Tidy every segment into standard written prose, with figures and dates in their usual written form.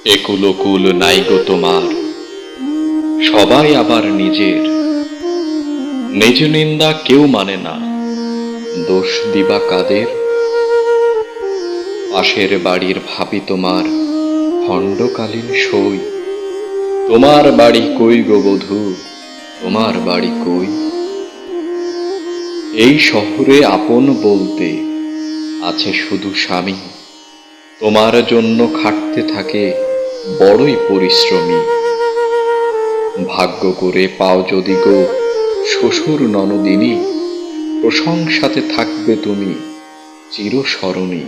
একুলকুল নাই গো তোমার, সবাই আবার নিজের। নিজ নিন্দা কেউ মানে না, দোষ দিবা কাদের? পাশের বাড়ির ভাবি তোমার খণ্ডকালীন সই। তোমার বাড়ি কই গো বধূ, তোমার বাড়ি কই? এই শহরে আপন বলতে আছে শুধু স্বামী, তোমার জন্য খাটতে থাকে বড়ই পরিশ্রমী। ভাগ্য করে পাও যদি গো শ্বশুর ননদিনী, প্রশংসাতে থাকবে তুমি চিরস্মরণী।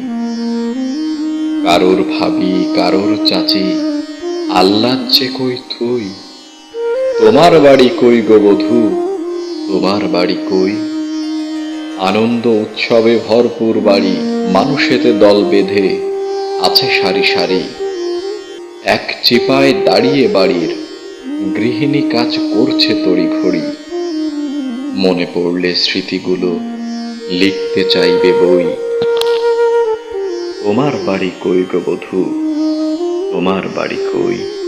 কারোর ভাবি কারোর চাচি, আল্লাহ যে কই থুই। তোমার বাড়ি কই গো বধূ, তোমার বাড়ি কই? আনন্দ উৎসবে ভরপুর বাড়ি, মানুষেতে দল বেঁধে আছে সারি সারি। এক চিপায় দাঁড়িয়ে বাড়ির গৃহিণী কাজ করছে তড়িঘড়ি। মনে পড়লে স্মৃতিগুলো লিখতে চাইবে বই। তোমার বাড়ি কই গো বধূ, তোমার বাড়ি কই?